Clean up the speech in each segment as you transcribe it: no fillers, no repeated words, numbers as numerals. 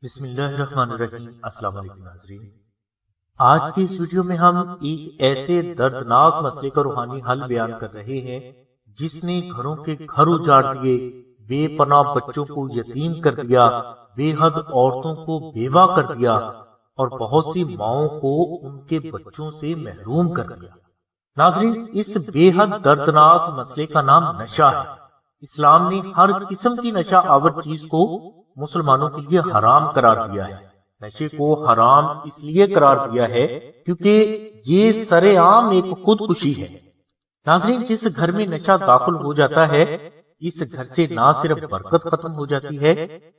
بسم اللہ الرحمن الرحیم۔ السلام علیکم ناظرین، آج کی اس ویڈیو میں ہم ایک ایسے دردناک مسئلے کا روحانی حل بیان کر رہے ہیں جس نے گھروں کے گھر اجاڑ دیے، بے پناہ بچوں کو یتیم کر دیا، بے حد عورتوں کو بیوہ کر دیا اور بہت سی ماؤں کو ان کے بچوں سے محروم کر دیا۔ ناظرین، اس بے حد دردناک مسئلے کا نام نشہ ہے۔ اسلام نے ہر قسم کی نشہ آور چیز کو مسلمانوں کے لیے حرام قرار دیا ہے۔ نشے کو حرام اس لیے قرار دیا ہے کیونکہ یہ سر عام ایک خودکشی ہے۔ ناظرین، جس گھر میں نشہ داخل ہو جاتا ہے اس گھر سے نہ صرف برکت ختم ہو جاتی ہے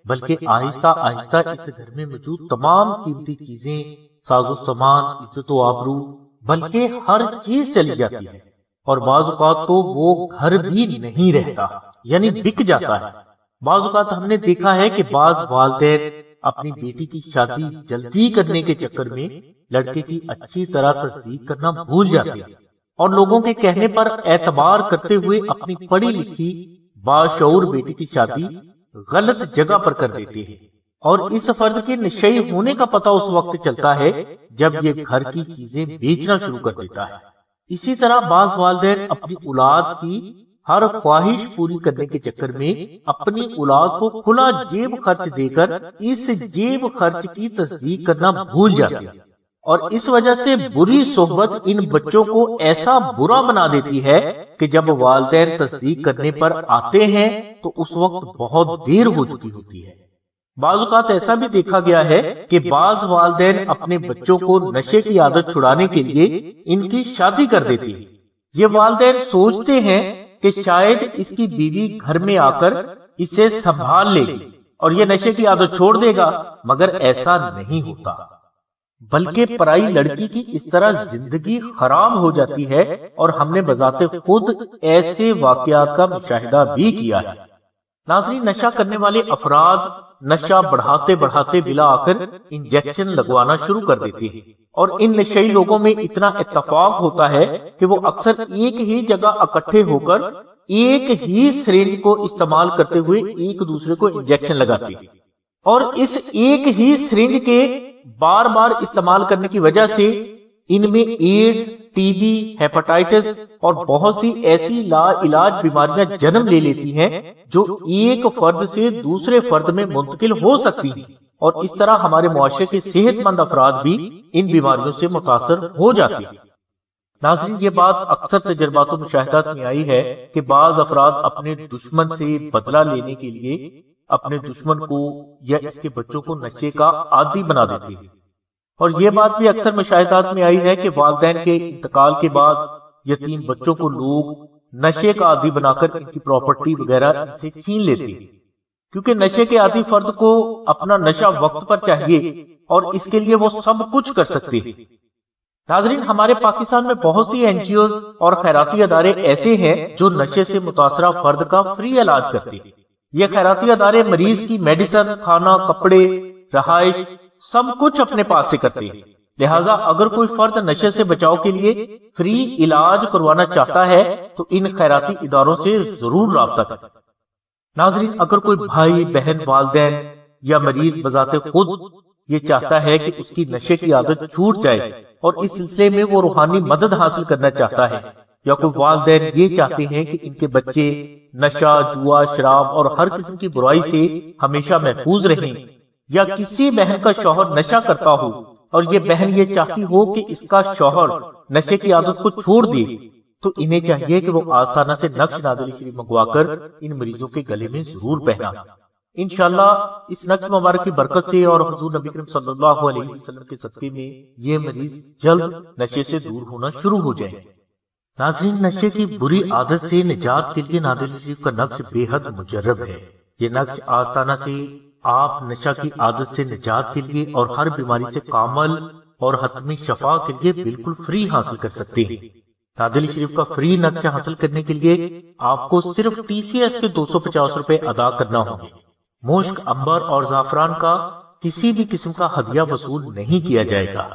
بلکہ آہستہ آہستہ اس گھر میں موجود تمام قیمتی چیزیں، ساز و سامان، عزت و آبرو، بلکہ ہر چیز چلی جاتی ہے، اور بعض اوقات تو وہ گھر بھی نہیں رہتا، یعنی بک جاتا ہے۔ بعض اوقات ہم نے دیکھا ہے کہ بعض والدین اپنی بیٹی کی شادی جلدی کرنے کے چکر میں لڑکے کی اچھی طرح تصدیق کرنا بھول جاتے ہیں اور لوگوں کے کہنے پر اعتبار کرتے ہوئے اپنی پڑھی لکھی باشعور بیٹی کی شادی غلط جگہ پر کر دیتے ہیں، اور اس فرد کے نشئی ہونے کا پتہ اس وقت چلتا ہے جب یہ گھر کی چیزیں بیچنا شروع کر دیتا ہے۔ اسی طرح بعض والدین اپنی اولاد کی ہر خواہش پوری کرنے کے چکر میں اپنی اولاد کو کھلا جیب خرچ دے کر اس جیب خرچ کی تصدیق کرنا بھول جاتے ہیں، اور اس وجہ سے بری صحبت ان بچوں کو ایسا برا بنا دیتی ہے کہ جب والدین تصدیق کرنے پر آتے ہیں تو اس وقت بہت دیر ہو چکی ہوتی ہے۔ بعض اوقات ایسا بھی دیکھا گیا ہے کہ بعض والدین اپنے بچوں کو نشے کی عادت چھڑانے کے لیے ان کی شادی کر دیتے ہیں۔ یہ والدین سوچتے ہیں کہ شاید اس کی بیوی گھر میں آ کر اسے سنبھال لے گی اور یہ نشے کی عادت چھوڑ دے گا، مگر ایسا نہیں ہوتا، بلکہ پرائی لڑکی کی اس طرح زندگی خراب ہو جاتی ہے، اور ہم نے بذات خود ایسے واقعات کا مشاہدہ بھی کیا ہے۔ ناظرین، نشہ کرنے والے افراد نشہ بڑھاتے بڑھاتے بلا آخر انجیکشن لگوانا شروع کر دیتے ہیں، اور ان نشئی لوگوں میں اتنا اتفاق ہوتا ہے کہ وہ اکثر ایک ہی جگہ اکٹھے ہو کر ایک ہی سرنج کو استعمال کرتے ہوئے ایک دوسرے کو انجیکشن لگاتے ہیں، اور اس ایک ہی سرنج کے بار بار استعمال کرنے کی وجہ سے ان میں ایڈز، ٹی بی، ہیپاٹائٹس اور بہت سی ایسی لا علاج بیماریاں جنم لے لیتی ہیں جو ایک فرد سے دوسرے فرد میں منتقل ہو سکتی ہیں، اور اس طرح ہمارے معاشرے کے صحت مند افراد بھی ان بیماریوں سے متاثر ہو جاتے ہیں۔ ناظرین، یہ بات اکثر تجربات و مشاہدات میں آئی ہے کہ بعض افراد اپنے دشمن سے بدلہ لینے کے لیے اپنے دشمن کو یا اس کے بچوں کو نشے کا عادی بنا دیتے ہیں، اور یہ بات بھی اکثر مشاہدات میں آئی ہے کہ والدین کے انتقال کے بعد یتیم بچوں کو لوگ نشے کا عادی بنا کر ان کی پراپرٹی وغیرہ ان سے چھین لیتے ہیں، کیونکہ نشے کے عادی فرد کو اپنا نشہ وقت پر چاہیے اور اس کے لیے وہ سب کچھ کر سکتے ہیں۔ ناظرین، ہمارے پاکستان میں بہت سی این جی اوز اور خیراتی ادارے ایسے ہیں جو نشے سے متاثرہ فرد کا فری علاج کرتے ہیں۔ یہ خیراتی ادارے مریض کی میڈیسن، کھانا، کپڑے، رہائش سب کچھ اپنے پاس سے کرتے ہیں، لہٰذا اگر کوئی فرد نشے سے بچاؤ کے لیے فری علاج کروانا چاہتا ہے تو ان خیراتی اداروں سے ضرور رابطہ کریں۔ ناظرین، اگر کوئی بھائی، بہن، والدین یا مریض بذات خود یہ چاہتا ہے کہ اس کی نشے کی عادت چھوٹ جائے اور اس سلسلے میں وہ روحانی مدد حاصل کرنا چاہتا ہے، یا کوئی والدین یہ چاہتے ہیں کہ ان کے بچے نشہ، جوا، شراب اور ہر قسم کی برائی سے ہمیشہ محفوظ رہیں، یا کسی بہن کا شوہر نشہ کرتا ہو اور یہ بہن یہ چاہتی ہو کہ اس کا شوہر نشے کی عادت کو چھوڑ دے، تو انہیں چاہیے کہ وہ آستانہ سے نقش نادری شریف منگوا کر ان مریضوں کے گلے میں ضرور پہنا۔ انشاءاللہ اس نقش مبارک کی برکت سے اور حضور نبی کریم صلی اللہ علیہ وسلم کے صدقے میں یہ مریض جلد نشے سے دور ہونا شروع ہو جائیں۔ ناظرین، نشے کی بری عادت سے نجات کے لیے نادری شریف کا نقش بے حد مجرب ہے۔ یہ نقش آستانہ سے آپ نشہ کی عادت سے نجات کے لیے اور ہر بیماری سے کامل اور حتمی شفا کے لیے بالکل فری حاصل کر سکتے ہیں۔ نادری شریف کا فری نقش حاصل کرنے کے لیے آپ کو صرف ٹی سی ایس کے 250 روپے ادا کرنا ہوں گے۔ مشک، عنبر اور زعفران کا کسی بھی قسم کا ہدیہ وصول نہیں کیا جائے گا،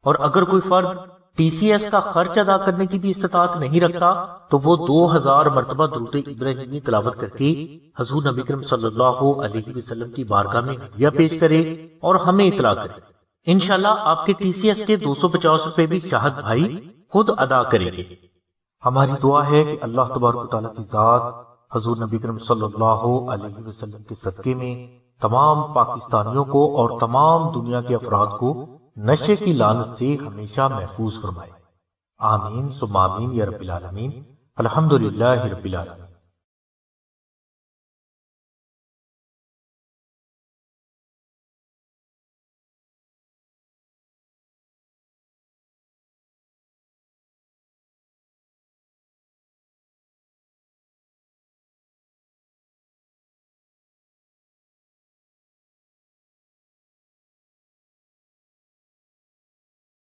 اور اگر کوئی فرد ٹی سی ایس کا خرچ ادا کرنے کی بھی استطاعت نہیں رکھتا تو وہ 2000 مرتبہ درود ابراہیمی تلاوت کر کے حضور نبی کریم صلی اللہ علیہ وسلم کی بارگاہ میں ہدیہ پیش کرے اور ہمیں اطلاع کرے۔ انشاءاللہ آپ کے ٹی سی ایس کے 250 روپے بھی شاہد بھائی خود ادا کریں گے۔ ہماری دعا ہے کہ اللہ تبارک و تعالیٰ کی ذات حضور نبی کریم صلی اللہ علیہ وسلم کے صدقے میں تمام پاکستانیوں کو اور تمام دنیا کے افراد کو نشے کی لعنت سے ہمیشہ محفوظ فرمائے۔ آمین ثم آمین یا رب العالمین۔ الحمدللہ رب العالمین۔